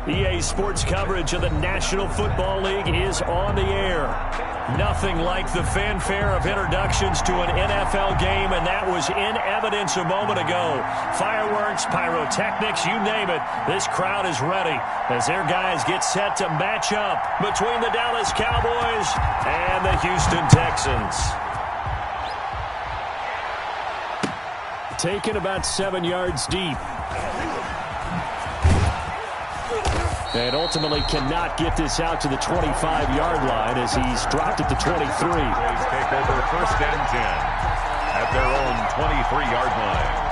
EA Sports coverage of the National Football League is on the air. Nothing like the fanfare of introductions to an NFL game, and that was in evidence a moment ago. Fireworks, pyrotechnics, you name it. This crowd is ready as their guys get set to match up between the Dallas Cowboys and the Houston Texans. Taken about 7 yards deep. And ultimately cannot get this out to the 25-yard line as he's dropped it to 23. Take over 1st and 10 at their own 23-yard line.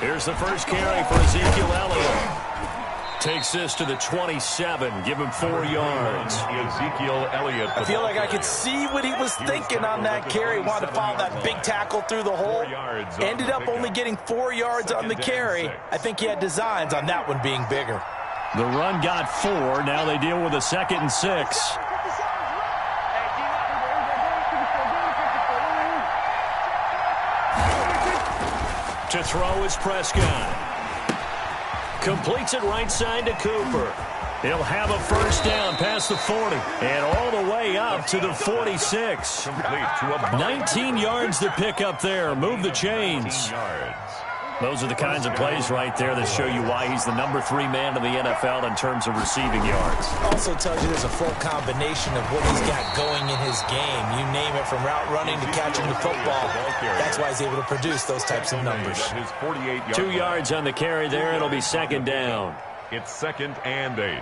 Here's the first carry for Ezekiel Elliott. Takes this to the 27. Give him 4 yards. Ezekiel Elliott. I feel like I could see what he was thinking on that carry. Wanted to follow that big tackle through the hole. Ended up only getting 4 yards on the carry. I think he had designs on that one being bigger. The run got 4. Now they deal with a 2nd and 6. To throw is Prescott. Completes it right side to Cooper. He'll have a first down past the 40 and all the way up to the 46. 19 yards to pick up there. Move the chains. Those are the kinds of plays right there that show you why he's the number 3 man in the NFL in terms of receiving yards. Also tells you there's a full combination of what he's got going in his game. You name it, from route running to catching the football. That's why he's able to produce those types of numbers. 2 yards on the carry there. It'll be 2nd down. It's 2nd and 8.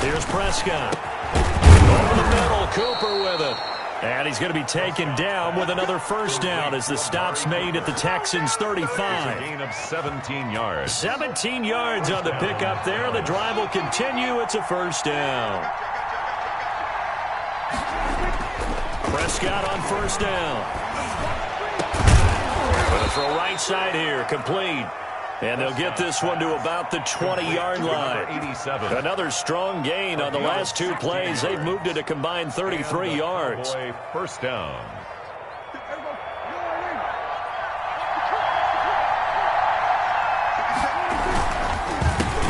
Here's Prescott. Over the middle, Cooper with it. And he's going to be taken down with another first down as the stop's made at the Texans' 35. A gain of 17 yards. 17 yards on the pickup there. The drive will continue. It's a first down. Prescott on first down. Going to throw right side here. Complete. And they'll get this one to about the 20-yard line. Another strong gain on the last 2 plays. They've moved it a combined 33 yards. First down.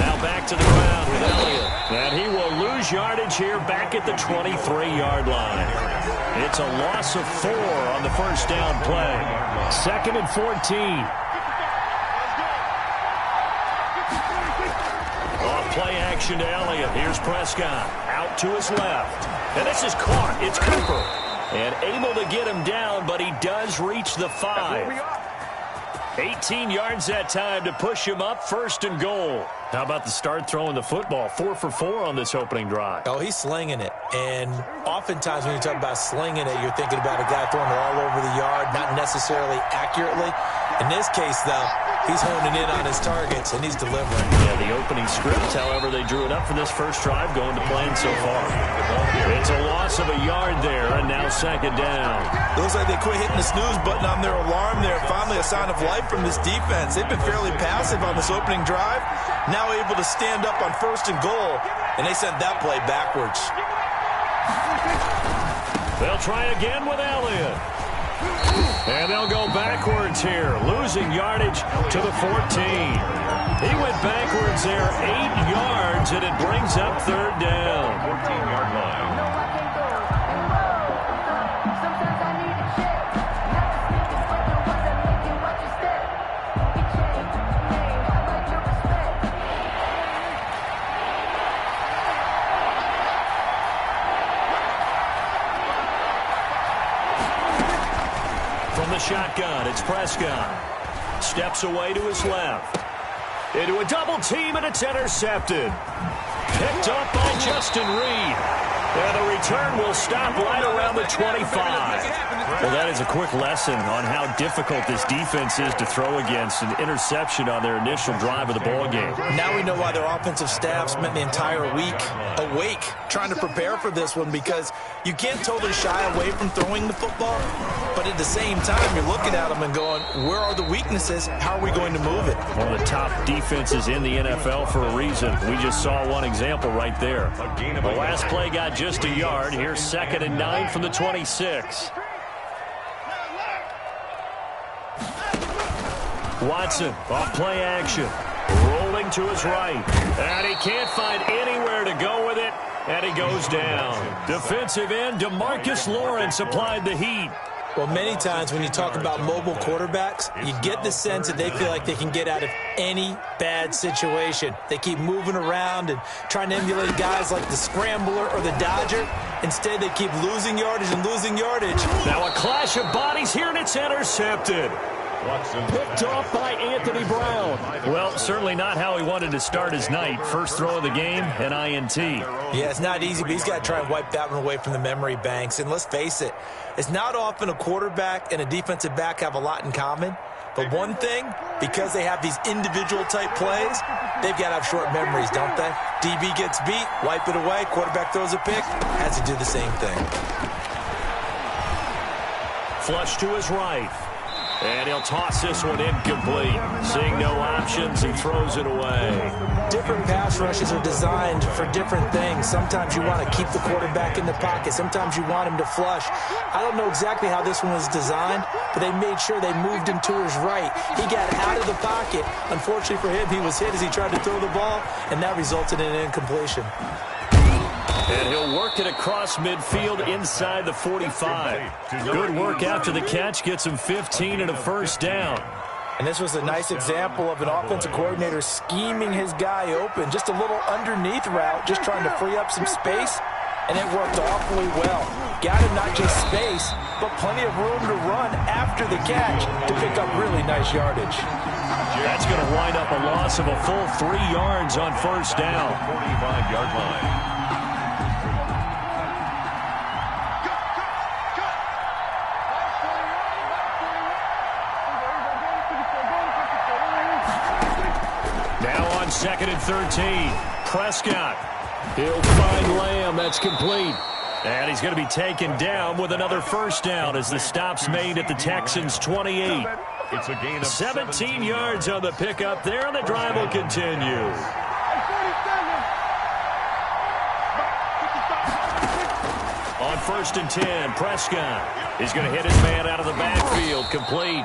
Now back to the ground with Elliott. And he will lose yardage here back at the 23-yard line. It's a loss of 4 on the first down play. 2nd and 14. Play action to Elliott. Here's Prescott. Out to his left. And this is caught. It's Cooper. And able to get him down, but he does reach the 5. 18 yards that time to push him up. 1st and goal. How about the start throwing the football? 4 for 4 on this opening drive. Oh, he's slinging it. And oftentimes when you talk about slinging it, you're thinking about a guy throwing it all over the yard, not necessarily accurately. In this case, though, he's honing in on his targets, and he's delivering. Yeah, the opening script, however, they drew it up for this first drive, going to plan so far. It's a loss of a yard there, and now 2nd down. It looks like they quit hitting the snooze button on their alarm there. Finally a sign of life from this defense. They've been fairly passive on this opening drive. Now able to stand up on 1st and goal, and they sent that play backwards. They'll try again with Elliott. And they'll go backwards here, losing yardage to the 14. He went backwards there 8 yards, and it brings up 3rd down. 14-yard line. From the shotgun, it's Prescott. Steps away to his left. Into a double team, and it's intercepted. Picked up by Justin Reed. And the return will stop right around the 25. Well, that is a quick lesson on how difficult this defense is to throw against. An interception on their initial drive of the ball game. Now we know why their offensive staff spent the entire week awake trying to prepare for this one because you can't totally shy away from throwing the football, but at the same time, you're looking at them and going, where are the weaknesses? How are we going to move it? One of the top defenses in the NFL for a reason. We just saw one example right there. The last play got just a yard. Here's 2nd and 9 from the 26. Watson, off play action. Rolling to his right. And he can't find anywhere to go with it. And he goes down. Defensive end DeMarcus Lawrence applied the heat. Well, many times when you talk about mobile quarterbacks, you get the sense that they feel like they can get out of any bad situation. They keep moving around and trying to emulate guys like the Scrambler or the Dodger. Instead, they keep losing yardage and losing yardage. Now a clash of bodies here, and it's intercepted. Picked off by Anthony Brown. Well, certainly not how he wanted to start his night. First throw of the game, an INT. Yeah, it's not easy, but he's got to try and wipe that one away from the memory banks. And let's face it, it's not often a quarterback and a defensive back have a lot in common. But one thing, because they have these individual type plays, they've got to have short memories, don't they? DB gets beat, wipe it away, quarterback throws a pick, has to do the same thing. Flush to his right. And he'll toss this one incomplete. Seeing no options, he throws it away. Different pass rushes are designed for different things. Sometimes you want to keep the quarterback in the pocket. Sometimes you want him to flush. I don't know exactly how this one was designed, but they made sure they moved him to his right. He got out of the pocket. Unfortunately for him, he was hit as he tried to throw the ball, and that resulted in an incompletion. And he'll work it across midfield inside the 45. Good work after the catch. Gets him 15 and a first down. And this was a nice example of an offensive coordinator scheming his guy open. Just a little underneath route, just trying to free up some space. And it worked awfully well. Got him not just space, but plenty of room to run after the catch to pick up really nice yardage. That's going to wind up a loss of a full 3 yards on first down. 45-yard line. Now on 2nd and 13. Prescott. He'll find Lamb. That's complete. And he's going to be taken down with another first down as the stop's made at the Texans' 28. It's a gain of 17 yards on the pickup there, and the drive will continue. On 1st and 10, Prescott. He's going to hit his man out of the backfield, complete.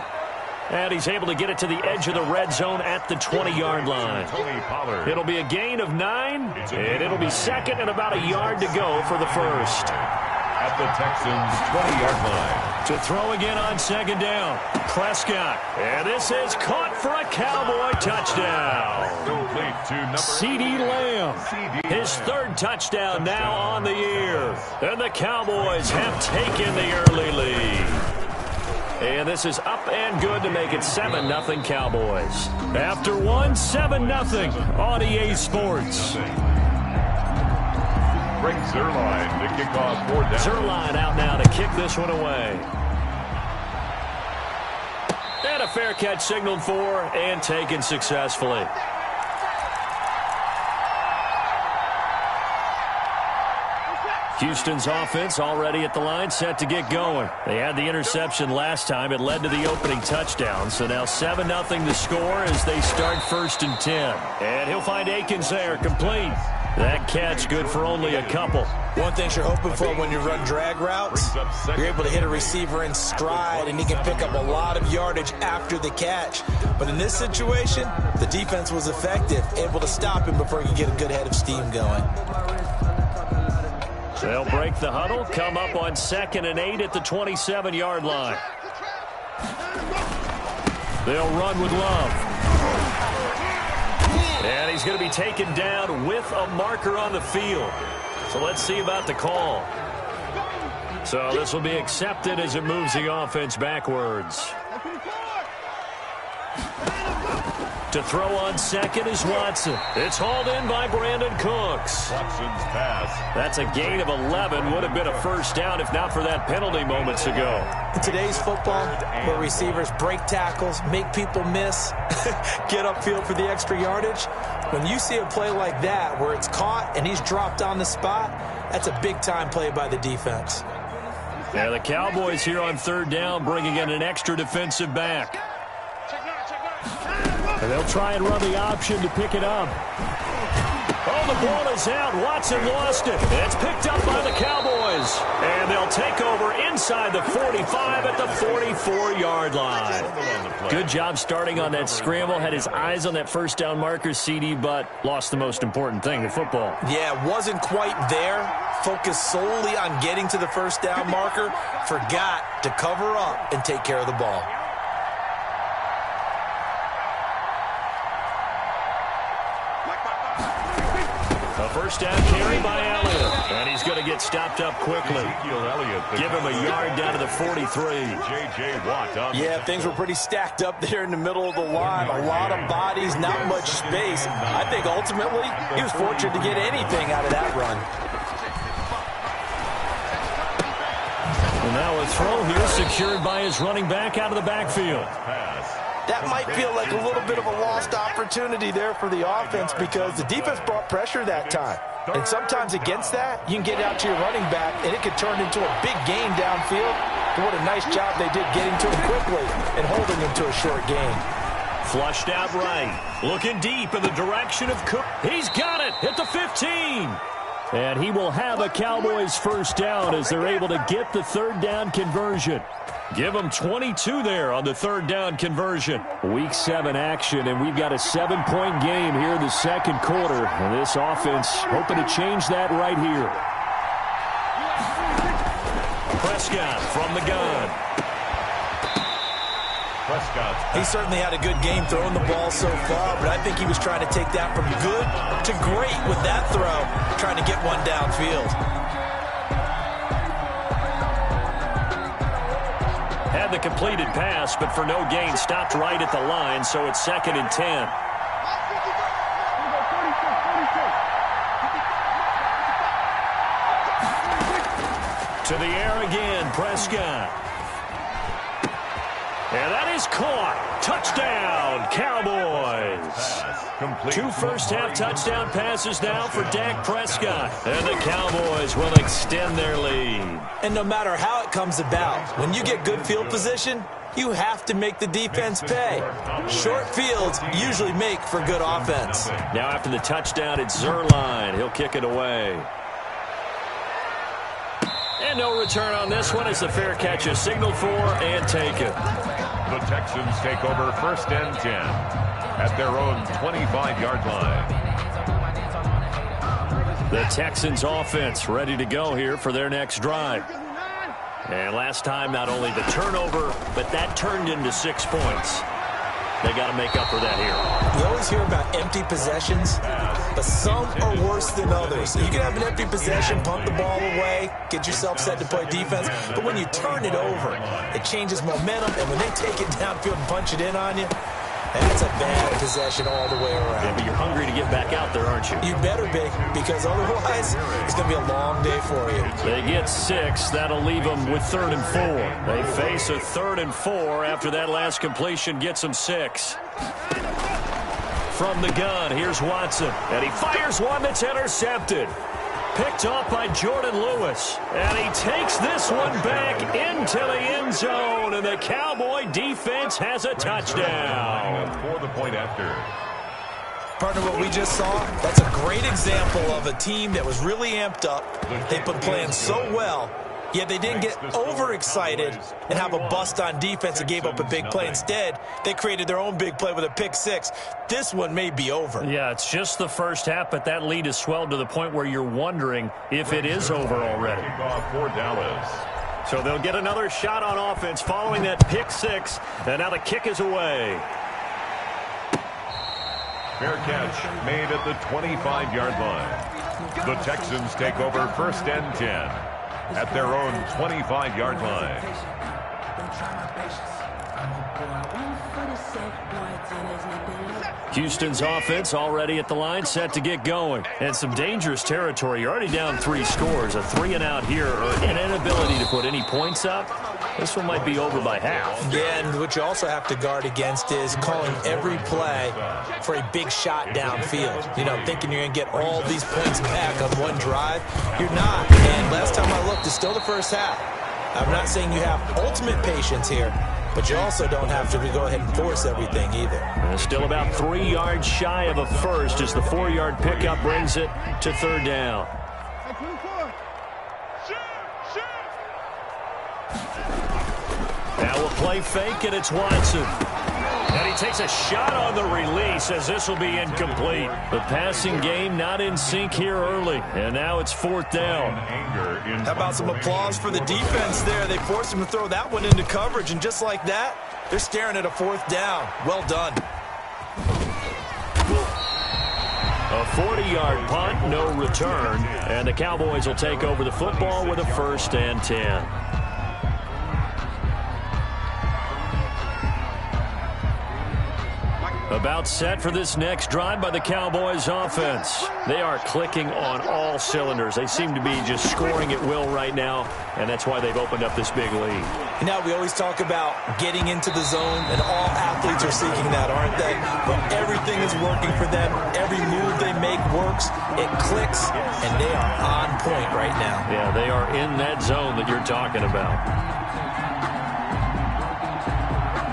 And he's able to get it to the edge of the red zone at the 20-yard line. It'll be a gain of 9, and it'll be 2nd and about a yard to go for the first. At the Texans' 20-yard line. To throw again on 2nd down. Prescott. And this is caught for a Cowboy touchdown. Complete to number CeeDee Lamb. His 3rd touchdown now on the year. And the Cowboys have taken the early lead. And this is up and good to make it 7-0 Cowboys. After one, 7-0 on EA Sports. Frank Zerline to kick off 4th down. Zerline out now to kick this one away. And a fair catch signaled for and taken successfully. Houston's offense already at the line, set to get going. They had the interception last time. It led to the opening touchdown. So now 7-0 the score as they start 1st and 10. And he'll find Akins there, complete. That catch good for only a couple. One thing you're hoping for when you run drag routes, you're able to hit a receiver in stride, and he can pick up a lot of yardage after the catch. But in this situation, the defense was effective, able to stop him before he could get a good head of steam going. They'll break the huddle, come up on 2nd and 8 at the 27-yard line. They'll run with Love. And he's going to be taken down with a marker on the field. So let's see about the call. So this will be accepted as it moves the offense backwards. To throw on second is Watson. It's hauled in by Brandon Cooks. Watson's pass. That's a gain of 11. Would have been a first down if not for that penalty moments ago. In today's football, where receivers break tackles, make people miss, get upfield for the extra yardage, when you see a play like that where it's caught and he's dropped on the spot, that's a big-time play by the defense. Yeah, the Cowboys here on third down bringing in an extra defensive back. And they'll try and run the option to pick it up. Oh, the ball is out. Watson lost it. It's picked up by the Cowboys. And they'll take over inside the 45 at the 44-yard line. Good job starting on that scramble. Had his eyes on that first down marker, CD, but lost the most important thing, the football. Yeah, wasn't quite there. Focused solely on getting to the first down marker. Forgot to cover up and take care of the ball. A first down carry by Elliott. And he's going to get stopped up quickly. Give him a yard down to the 43. J.J. Watt. Yeah, things were pretty stacked up there in the middle of the line. A lot of bodies, not much space. I think ultimately he was fortunate to get anything out of that run. And now a throw here secured by his running back out of the backfield. That might feel like a little bit of a lost opportunity there for the offense because the defense brought pressure that time. And sometimes against that, you can get out to your running back, and it could turn into a big gain downfield. But what a nice job they did getting to him quickly and holding him to a short gain. Flushed out right. Looking deep in the direction of Cook. He's got it at the 15. And he will have a Cowboys first down as they're able to get the third down conversion. Give them 22 there on the third down conversion. Week 7 action, and we've got a 7-point game here in the second quarter. And this offense hoping to change that right here. Prescott from the gun. Prescott. He certainly had a good game throwing the ball so far, but I think he was trying to take that from good to great with that throw, trying to get one downfield. Had the completed pass, but for no gain, stopped right at the line, so it's 2nd and 10. To the air again, Prescott. And that is caught. Touchdown, Cowboys. 2 first-half touchdown passes now for Dak Prescott. And the Cowboys will extend their lead. And no matter how it comes about, when you get good field position, you have to make the defense pay. Short fields usually make for good offense. Now after the touchdown, it's Zerline. He'll kick it away. And no return on this one as the fair catch is signaled for and taken. The Texans take over 1st and 10 at their own 25-yard line. The Texans offense ready to go here for their next drive. And last time, not only the turnover, but that turned into 6 points. They got to make up for that here. You always hear about empty possessions, but some are worse than others. You can have an empty possession, pump the ball away, get yourself set to play defense, but when you turn it over, it changes momentum, and when they take it downfield and punch it in on you, that's a bad possession all the way around. Yeah, but you're hungry to get back out there, aren't you? You better be, because otherwise it's going to be a long day for you. They get 6. That'll leave them with 3rd and 4. They face a 3rd and 4 after that last completion gets them 6. From the gun, here's Watson. And he fires one that's intercepted. Picked off by Jordan Lewis. And he takes this one back into the end zone. And the Cowboy defense has a touchdown. For the point after. Partner, what we just saw, that's a great example of a team that was really amped up. They've been playing so well, yet they didn't get overexcited and have a bust on defense and gave up a big play. Instead, they created their own big play with a pick 6. This one may be over. Yeah, it's just the first half, but that lead has swelled to the point where you're wondering if it is over already. For Dallas. So they'll get another shot on offense following that pick 6, and now the kick is away. Fair catch made at the 25-yard line. The Texans take over 1st and 10 at their own 25-yard line. Houston's offense already at the line, set to get going. And some dangerous territory. You're already down 3 scores. A 3-and-out here, or an inability to put any points up. This one might be over by half. Yeah, and what you also have to guard against is calling every play for a big shot downfield. You know, thinking you're going to get all these points back on one drive. You're not. And last time I looked, it's still the first half. I'm not saying you have ultimate patience here, but you also don't have to go ahead and force everything either. And still about 3 yards shy of a first as the 4-yard pickup brings it to 3rd down. Now we'll play fake, and it's Watson. And he takes a shot on the release as this will be incomplete. The passing game not in sync here early, and now it's 4th down. How about some applause for the defense there? They forced him to throw that one into coverage, and just like that, they're staring at a 4th down. Well done. A 40-yard punt, no return, and the Cowboys will take over the football with a 1st and 10. About set for this next drive by the Cowboys offense. They are clicking on all cylinders. They seem to be just scoring at will right now, and that's why they've opened up this big lead. You know, we always talk about getting into the zone, and all athletes are seeking that, aren't they? But everything is working for them. Every move they make works. It clicks, and they are on point right now. Yeah, they are in that zone that you're talking about.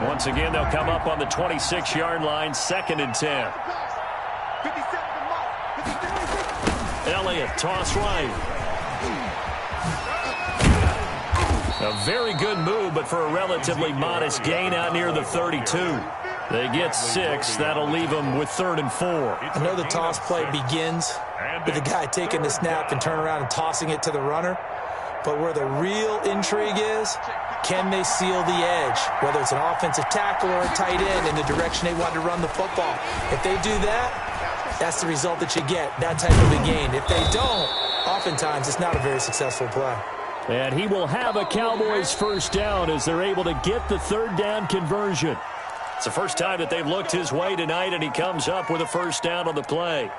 Once again, they'll come up on the 26-yard line, 2nd and 10. Elliott, toss right. A very good move, but for a relatively modest gain out near the 32. They get 6. That'll leave them with 3rd and 4. I know the toss play begins with the guy taking the snap and turn around and tossing it to the runner. But where the real intrigue is, can they seal the edge, whether it's an offensive tackle or a tight end in the direction they want to run the football? If they do that, that's the result that you get, that type of a gain. If they don't, oftentimes it's not a very successful play. And he will have a Cowboys 1st down as they're able to get the 3rd down conversion. It's the first time that they've looked his way tonight, and he comes up with a 1st down on the play.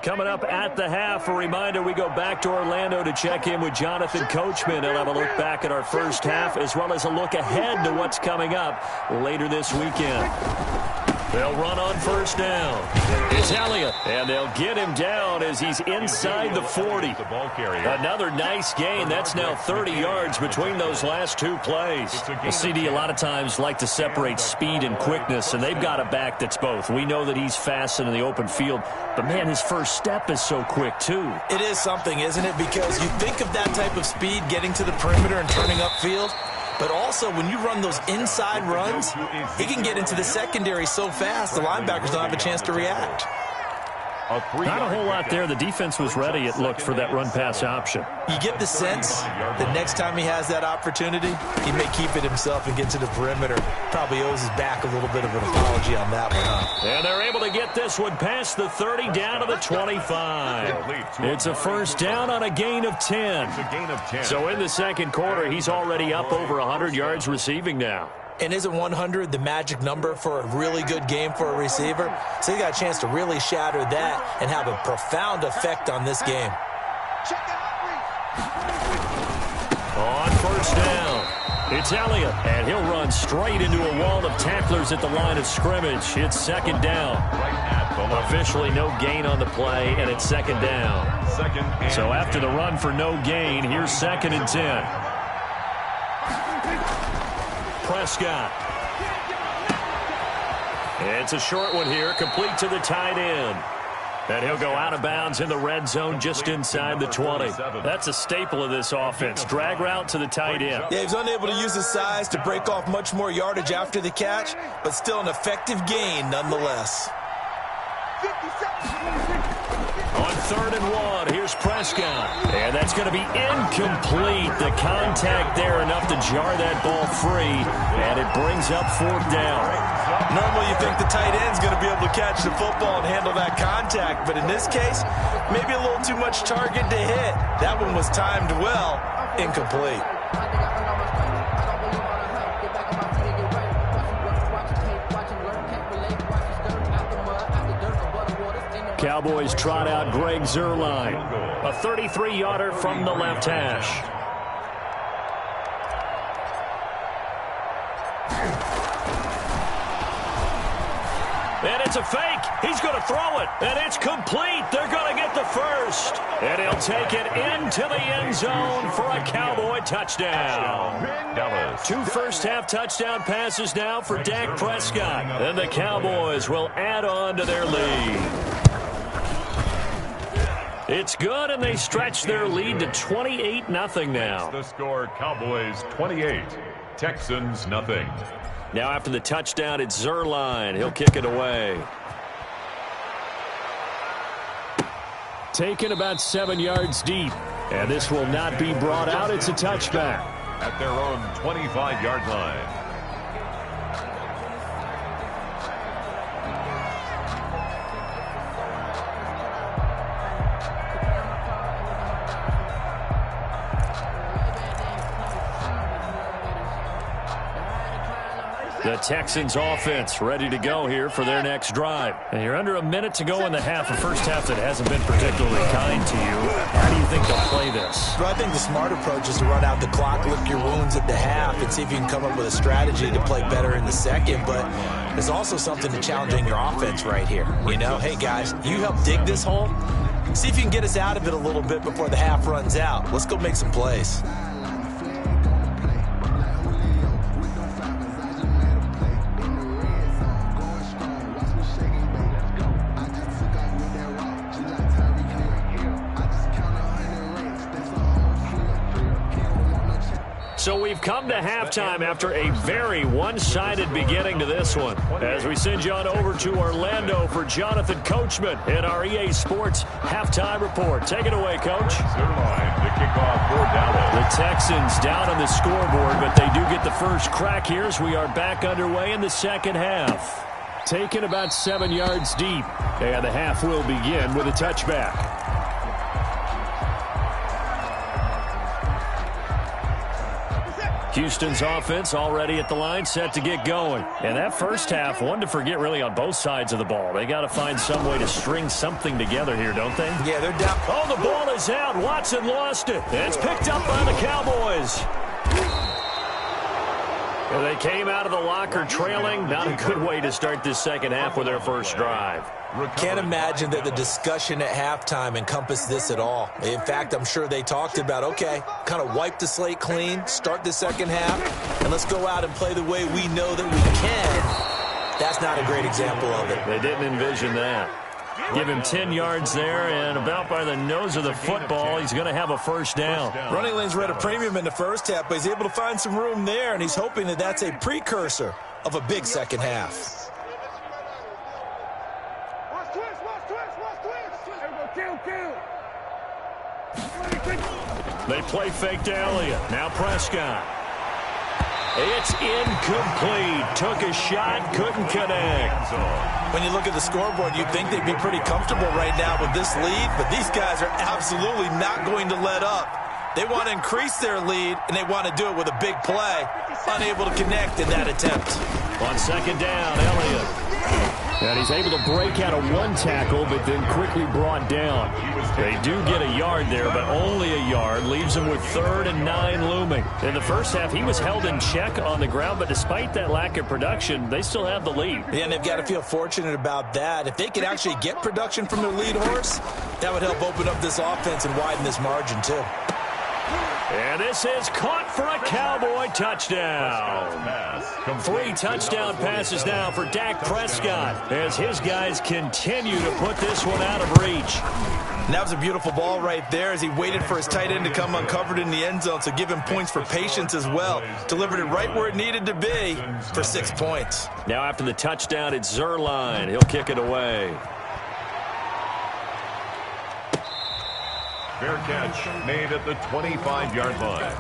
Coming up at the half, a reminder, we go back to Orlando to check in with Jonathan Coachman. He'll have a look back at our first half as well as a look ahead to what's coming up later this weekend. They'll run on 1st down. It's Elliott, and they'll get him down as he's inside the 40. Another nice gain. That's now 30 yards between those last 2 plays. Well, CD a lot of times like to separate speed and quickness, and they've got a back that's both. We know that he's fast and in the open field, but, man, his first step is so quick, too. It is something, isn't it? Because you think of that type of speed getting to the perimeter and turning upfield, but also when you run those inside runs, he can get into the secondary so fast the linebackers don't have a chance to react. Not a whole lot there. The defense was ready, it looked, for that run-pass option. You get the sense that next time he has that opportunity, he may keep it himself and get to the perimeter. Probably owes his back a little bit of an apology on that one. And they're able to get this one past the 30 down to the 25. It's a 1st down on a gain of 10. So in the 2nd quarter, he's already up over 100 yards receiving now. And isn't 100 the magic number for a really good game for a receiver? So he got a chance to really shatter that and have a profound effect on this game. On 1st down, it's Elliott, and he'll run straight into a wall of tacklers at the line of scrimmage. It's 2nd down. Officially no gain on the play, and it's 2nd down. So after the run for no gain, here's 2nd and 10. Prescott. It's a short one here, complete to the tight end. And he'll go out of bounds in the red zone just inside the 20. That's a staple of this offense. Drag route to the tight end. Yeah, he was unable to use his size to break off much more yardage after the catch, but still an effective gain nonetheless. On 3rd and 1, here's Prescott. And that's going to be incomplete. The contact there enough to jar that ball free. And it brings up 4th down. Normally you think the tight end's going to be able to catch the football and handle that contact. But in this case, maybe a little too much target to hit. That one was timed well. Incomplete. Cowboys trot out Greg Zuerlein. A 33-yarder from the left hash. And it's a fake. He's going to throw it. And it's complete. They're going to get the first. And he'll take it into the end zone for a Cowboy touchdown. Dallas. 2 first-half touchdown passes now for Dak Prescott. And the Cowboys will add on to their lead. It's good, and they stretch their lead to 28-0 now. The score, Cowboys 28, Texans nothing. Now after the touchdown, it's Zuerlein. He'll kick it away. Taken about 7 yards deep, and this will not be brought out. It's a touchback. At their own 25-yard line. The Texans offense ready to go here for their next drive. And you're under a minute to go in the half, a first half that hasn't been particularly kind to you. How do you think they'll play this? Well, I think the smart approach is to run out the clock, lick your wounds at the half, and see if you can come up with a strategy to play better in the second. But there's also something to challenging your offense right here. You know, hey, guys, you help dig this hole. See if you can get us out of it a little bit before the half runs out. Let's go make some plays. So we've come to halftime after a very one-sided beginning to this one. As we send you on over to Orlando for Jonathan Coachman in our EA Sports Halftime Report. Take it away, Coach. Zuerlein to kick off for Dallas. The Texans down on the scoreboard, but they do get the first crack here as we are back underway in the second half. Taken about 7 yards deep, and the half will begin with a touchback. Houston's offense already at the line, set to get going. And that first half, one to forget really on both sides of the ball. They got to find some way to string something together here, don't they? Yeah, they're down. Oh, the ball is out. Watson lost it. It's picked up by the Cowboys. Well, they came out of the locker trailing. Not a good way to start this second half with their first drive. Can't imagine that the discussion at halftime encompassed this at all. In fact, I'm sure they talked about, okay, kind of wipe the slate clean, start the second half, and let's go out and play the way we know that we can. That's not a great example of it. They didn't envision that. Give him 10 yards there, and about by the nose of the football, he's going to have a first down. Running lanes were at a premium in the first half, but he's able to find some room there, and he's hoping that that's a precursor of a big second half. They play fake to Elliott. Now Prescott. It's incomplete. Took a shot, couldn't connect. When you look at the scoreboard, you'd think they'd be pretty comfortable right now with this lead, but these guys are absolutely not going to let up. They want to increase their lead, and they want to do it with a big play. Unable to connect in that attempt. On second down, Elliott. And he's able to break out of one tackle, but then quickly brought down. They do get a yard there, but only a yard. Leaves him with 3rd and 9 looming. In the first half, he was held in check on the ground, but despite that lack of production, they still have the lead. Yeah, and they've got to feel fortunate about that. If they could actually get production from their lead horse, that would help open up this offense and widen this margin, too. And this is caught for a Cowboy touchdown. 3 touchdown passes now for Dak Prescott as his guys continue to put this one out of reach. And that was a beautiful ball right there as he waited for his tight end to come uncovered in the end zone, so give him points for patience as well. Delivered it right where it needed to be for 6 points. Now after the touchdown, it's Zuerlein. He'll kick it away. Fair catch made at the 25-yard line.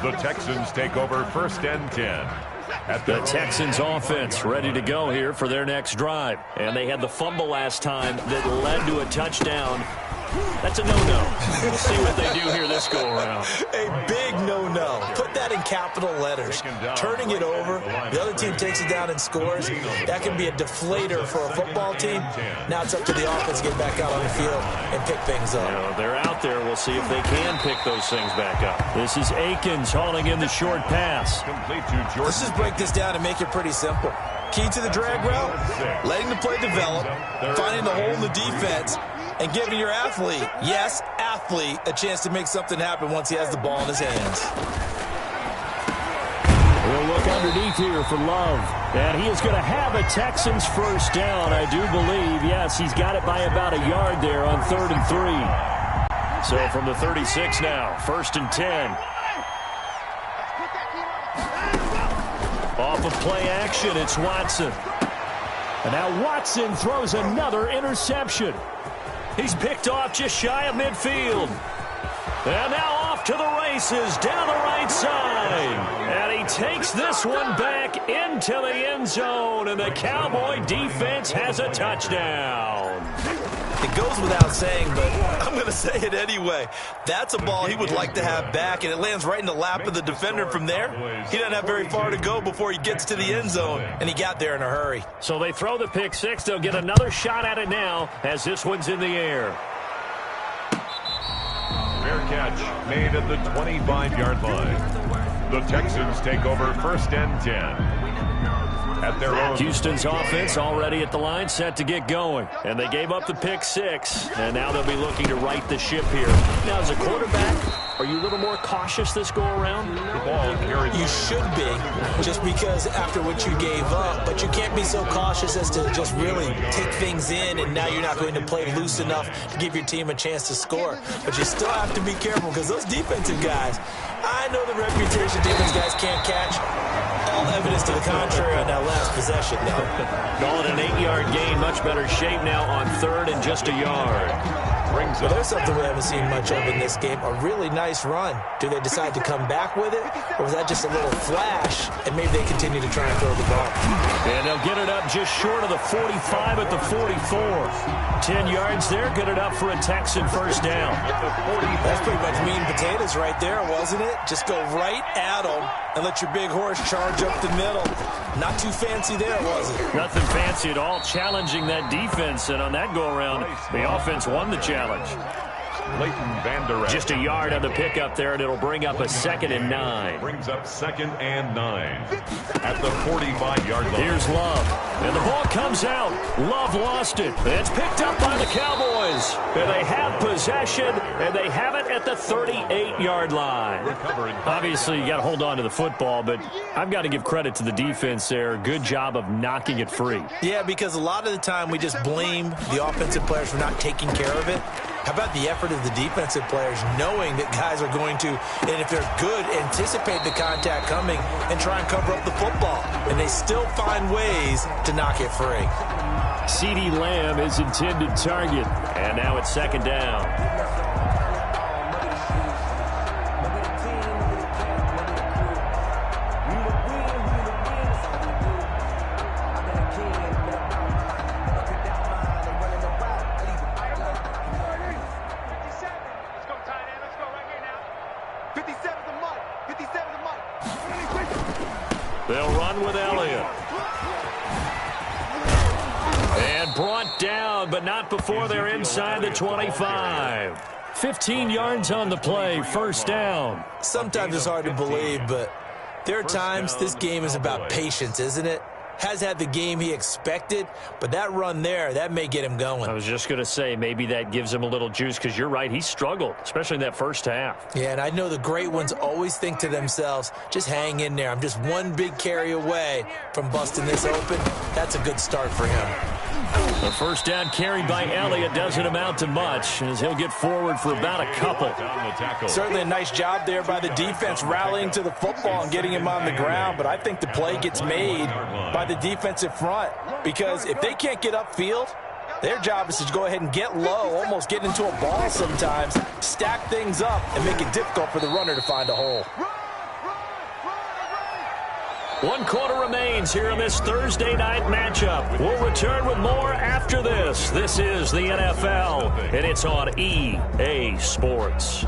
The Texans take over 1st and 10. The Texans offense ready to go here for their next drive. And they had the fumble last time that led to a touchdown. That's a no-no. We'll see what they do here this go-around. A big no-no. Put that in capital letters. Turning it over, the other team takes it down and scores. That can be a deflator for a football team. Now it's up to the offense to get back out on the field and pick things up. You know, they're out there. We'll see if they can pick those things back up. This is Akins hauling in the short pass. Let's just break this down and make it pretty simple. Key to the drag route, letting the play develop, finding the hole in the defense, and giving your athlete, yes, athlete, a chance to make something happen once he has the ball in his hands. We'll look underneath here for Love. And he is going to have a Texans first down, I do believe. Yes, he's got it by about a yard there on 3rd and 3. So from the 36 now, 1st and 10. Off of play action, it's Watson. And now Watson throws another interception. He's picked off just shy of midfield. And now off to the races down the right side. And he takes this one back into the end zone. And the Cowboy defense has a touchdown. It goes without saying, but I'm going to say it anyway. That's a ball he would like to have back, and it lands right in the lap of the defender from there. He doesn't have very far to go before he gets to the end zone, and he got there in a hurry. So they throw the pick six. They'll get another shot at it now as this one's in the air. Fair catch made at the 25-yard line. The Texans take over 1st and 10. At their own. Houston's offense already at the line, set to get going. And they gave up the pick six, and now they'll be looking to right the ship here. Now, as a quarterback, are you a little more cautious this go-around? You should be, just because after what you gave up. But you can't be so cautious as to just really take things in, and now you're not going to play loose enough to give your team a chance to score. But you still have to be careful, because those defensive guys, I know the reputation defense guys can't catch. All evidence to the contrary on that last possession, though. Call it an 8-yard gain. Much better shape now on 3rd and just a yard. Well, there's something we haven't seen much of in this game. A really nice run. Do they decide to come back with it? Or was that just a little flash, and maybe they continue to try and throw the ball? And they'll get it up just short of the 45 at the 44. 10 yards there. Get it up for a Texan first down. That's pretty much meat and potatoes right there, wasn't it? Just go right at them and let your big horse charge up the middle. Not too fancy there, was it? Nothing fancy at all. Challenging that defense, and on that go-around, the offense won the challenge. Just a yard on the pickup there, and it'll bring up a 2nd and 9. Brings up 2nd and 9 at the 45-yard line. Here's Love, and the ball comes out. Love lost it. It's picked up by the Cowboys, and they have possession, and they have it at the 38-yard line. Obviously, you got to hold on to the football, but I've got to give credit to the defense there. Good job of knocking it free. Yeah, because a lot of the time we just blame the offensive players for not taking care of it. How about the effort of the defensive players knowing that guys are going to, and if they're good, anticipate the contact coming and try and cover up the football. And they still find ways to knock it free. CeeDee Lamb is intended target. And now it's 2nd down. They'll run with Elliott. And brought down, but not before they're inside the 25. 15 yards on the play, first down. Sometimes it's hard to believe, but there are times this game is about patience, isn't it? Has had the game he expected, but that run there, that may get him going. I was just going to say, maybe that gives him a little juice, because you're right, he struggled, especially in that first half. Yeah, and I know the great ones always think to themselves, just hang in there. I'm just one big carry away from busting this open. That's a good start for him. The first down carried by Elliott doesn't amount to much, as he'll get forward for about a couple. Certainly a nice job there by the defense rallying to the football and getting him on the ground, but I think the play gets made by the defensive front, because if they can't get upfield, Their job is to go ahead and get low, almost get into a ball sometimes, stack things up, and make it difficult for the runner to find a hole. 1 quarter remains here in this Thursday night matchup. We'll return with more after this. This is the NFL, and it's on EA Sports.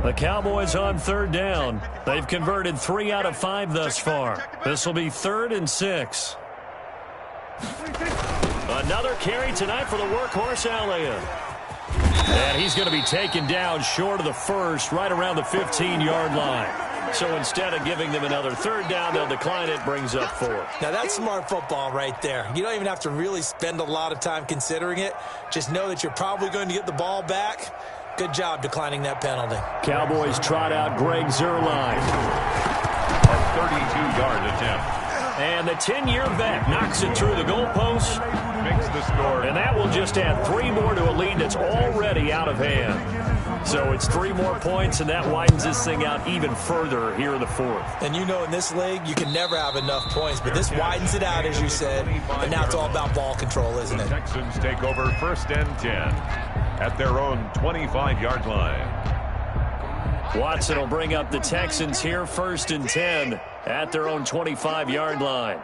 The Cowboys on 3rd down. They've converted 3 out of 5 thus far. This will be 3rd and 6. Another carry tonight for the workhorse Elliott. And he's going to be taken down short of the first, right around the 15-yard line. So instead of giving them another 3rd down, they'll decline it, brings up 4th. Now that's smart football right there. You don't even have to really spend a lot of time considering it. Just know that you're probably going to get the ball back. Good job declining that penalty. Cowboys trot out Greg Zuerlein. A 32-yard attempt. And the 10-year vet knocks it through the goalpost. Makes the score. And that will just add 3 more to a lead that's already out of hand. So it's 3 more points, and that widens this thing out even further here in the 4th. And you know in this league, you can never have enough points, but this widens it out, as you said. And now it's all about ball control, isn't it? The Texans take over 1st and 10 at their own 25-yard line. Watson will bring up the Texans here, 1st and 10 at their own 25-yard line.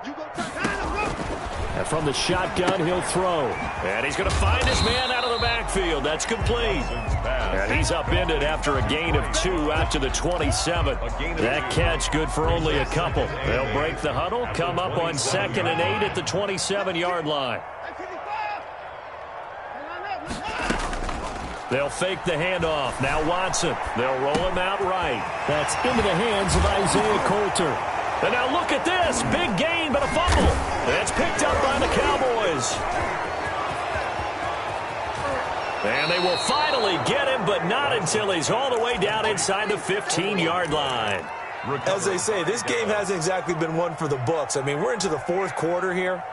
And from the shotgun, he'll throw. And he's going to find his man out of the backfield. That's complete. And he's upended after a gain of 2 out to the 27. That catch good for only a couple. They'll break the huddle, come up on 2nd and 8 at the 27-yard line. They'll fake the handoff. Now Watson. They'll roll him out right. That's into the hands of Isaiah Coulter. And now look at this. Big gain, but a fumble. That's picked up by the Cowboys. And they will finally get him, but not until he's all the way down inside the 15-yard line. As they say, this game hasn't exactly been one for the books. I mean, we're into the 4th quarter here,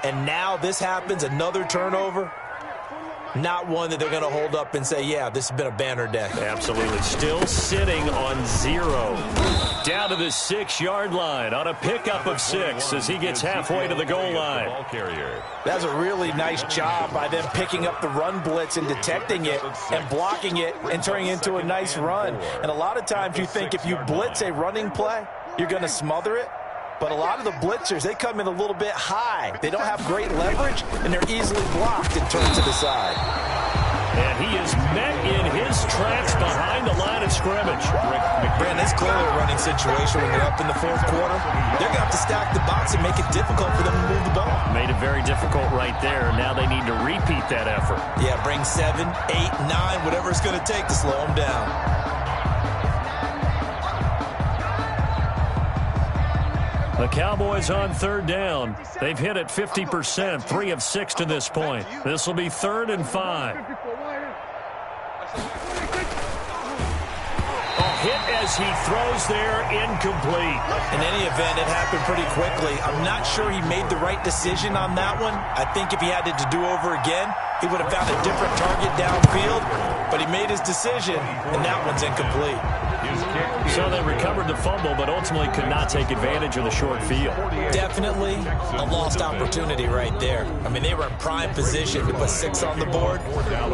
and now this happens, another turnover. Not one that they're going to hold up and say, yeah, this has been a banner day. Absolutely. Still sitting on 0. Down to the 6-yard line on a pickup of 6 as he gets halfway to the goal line. That's a really nice job by them picking up the run blitz and detecting it and blocking it and turning it into a nice run. And a lot of times you think if you blitz a running play, you're going to smother it. But a lot of the blitzers, they come in a little bit high. They don't have great leverage, and they're easily blocked and turned to the side. And he is met in his tracks behind the line of scrimmage. Brandon, it's clearly a running situation when they're up in the 4th quarter. They're going to have to stack the box and make it difficult for them to move the ball. Made it very difficult right there. Now they need to repeat that effort. Yeah, bring 7, 8, 9, whatever it's going to take to slow them down. The Cowboys on 3rd down. They've hit it 50%, 3 of 6 to this point. This will be 3rd and 5. A hit as he throws there, incomplete. In any event, it happened pretty quickly. I'm not sure he made the right decision on that one. I think if he had it to do over again, he would have found a different target downfield. But he made his decision, and that one's incomplete. So they recovered the fumble, but ultimately could not take advantage of the short field. Definitely a lost opportunity right there. I mean, they were in prime position to put 6 on the board.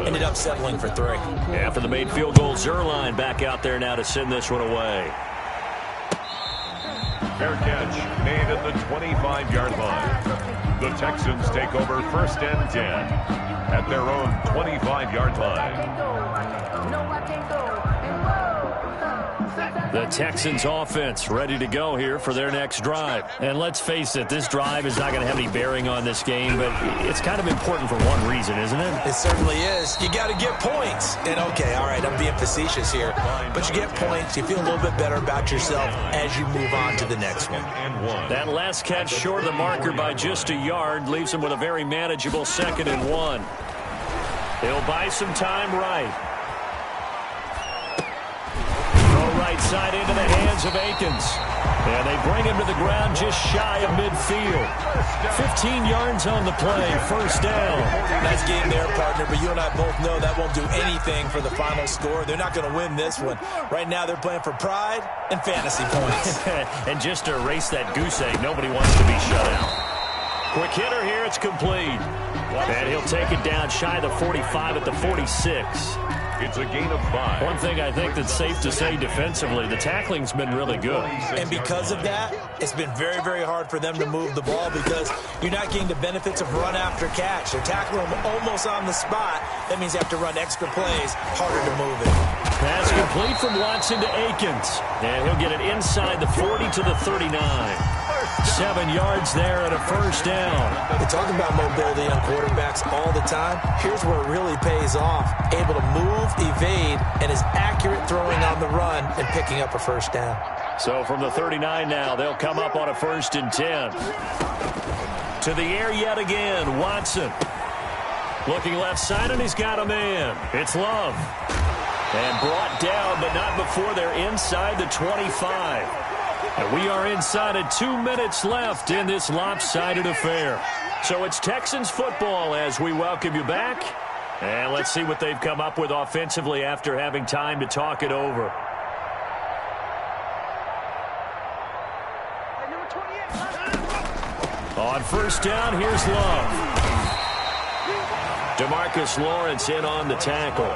Ended up settling for 3. After the made field goal, Zuerlein back out there now to send this one away. Fair catch made at the 25-yard line. The Texans take over 1st and 10 at their own 25-yard line. The Texans offense ready to go here for their next drive. And let's face it, this drive is not going to have any bearing on this game, but it's kind of important for one reason, isn't it? It certainly is. You got to get points. And okay, all right, I'm being facetious here, but you get points, you feel a little bit better about yourself as you move on to the next one. That last catch short of the marker by just a yard leaves him with a very manageable 2nd and 1. He'll buy some time right. Right side into the hands of Akins. And they bring him to the ground just shy of midfield. 15 yards on the play, first down. Nice game there, partner, but you and I both know that won't do anything for the final score. They're not going to win this one. Right now they're playing for pride and fantasy points. And just to erase that goose egg, nobody wants to be shut out. Quick hitter here, it's complete. And he'll take it down shy of the 45 at the 46. It's a gain of 5. One thing I think that's safe to say defensively, the tackling's been really good. And because of that, it's been very, very hard for them to move the ball because you're not getting the benefits of run after catch. They're tackling them almost on the spot. That means you have to run extra plays, harder to move it. Pass complete from Watson to Akins. And he'll get it inside the 40 to the 39. 7 yards there and a first down. They talk about mobility on quarterbacks all the time. Here's where it really pays off. Able to move, evade, and is accurate throwing on the run and picking up a first down. So from the 39 now, they'll come up on a 1st and 10. To the air yet again, Watson. Looking left side, and he's got a man. It's Love. And brought down, but not before they're inside the 25. And we are inside of 2 minutes left in this lopsided affair. So it's Texans football as we welcome you back. And let's see what they've come up with offensively after having time to talk it over. On first down, here's Love. DeMarcus Lawrence in on the tackle.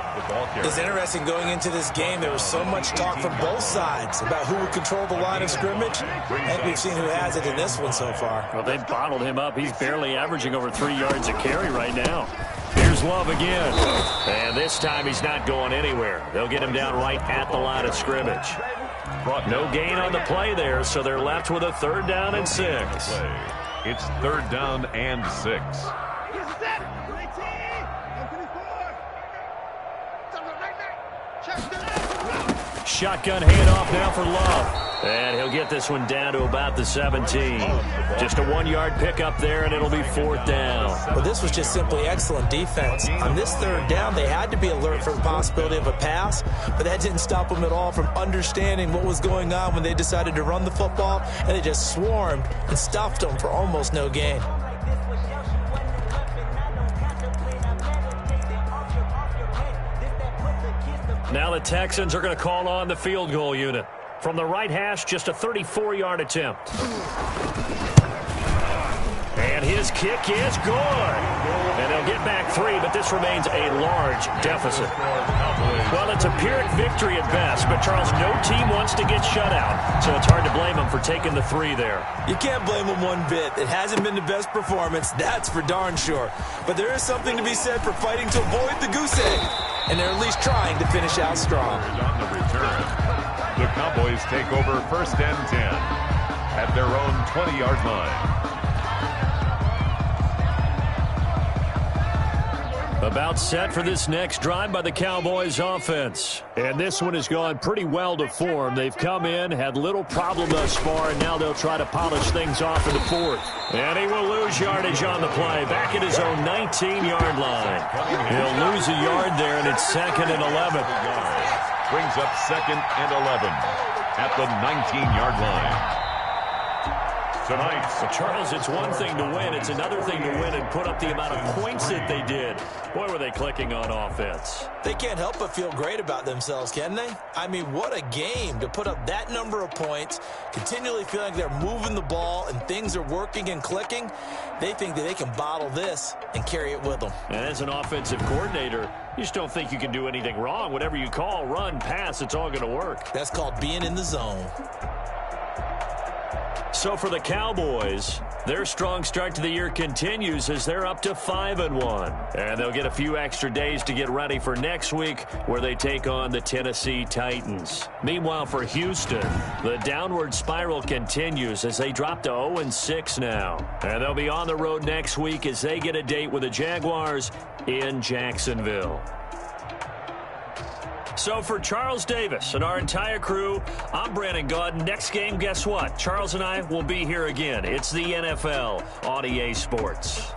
It's interesting going into this game. There was so much talk from both sides about who would control the line of scrimmage. I think we've seen who has it in this one so far. Well, they've bottled him up. He's barely averaging over 3 yards a carry right now. Here's Love again. And this time he's not going anywhere. They'll get him down right at the line of scrimmage. No gain on the play there, so they're left with a 3rd down and 6. It's 3rd down and 6. Shotgun handoff now for Love. And he'll get this one down to about the 17. Just a 1-yard pickup there, and it'll be 4th down. Well, this was just simply excellent defense. On this 3rd down, they had to be alert for the possibility of a pass, but that didn't stop them at all from understanding what was going on when they decided to run the football, and they just swarmed and stuffed them for almost no gain. Now the Texans are going to call on the field goal unit. From the right hash, just a 34-yard attempt. And his kick is good. And they'll get back 3, but this remains a large deficit. Well, it's a Pyrrhic victory at best, but Charles, no team wants to get shut out, so it's hard to blame them for taking the 3 there. You can't blame them one bit. It hasn't been the best performance, that's for darn sure. But there is something to be said for fighting to avoid the goose egg, and they're at least trying to finish out strong. On the return, the Cowboys take over 1st and 10 at their own 20-yard line. About set for this next drive by the Cowboys offense. And this one has gone pretty well to form. They've come in, had little problem thus far, and now they'll try to polish things off in the 4th. And he will lose yardage on the play, back at his own 19-yard line. He'll lose a yard there, and it's 2nd and 11. Brings up 2nd and 11 at the 19-yard line. Tonight, Charles, it's one thing to win. It's another thing to win and put up the amount of points that they did. Boy, were they clicking on offense. They can't help but feel great about themselves, can they? I mean, what a game to put up that number of points, continually feeling like they're moving the ball and things are working and clicking. They think that they can bottle this and carry it with them. And as an offensive coordinator, you just don't think you can do anything wrong. Whatever you call, run, pass, it's all going to work. That's called being in the zone. So for the Cowboys, their strong start to the year continues as they're up to 5-1. And they'll get a few extra days to get ready for next week where they take on the Tennessee Titans. Meanwhile, for Houston, the downward spiral continues as they drop to 0-6 now. And they'll be on the road next week as they get a date with the Jaguars in Jacksonville. So for Charles Davis and our entire crew, I'm Brandon Gaudin. Next game, guess what? Charles and I will be here again. It's the NFL on EA Sports.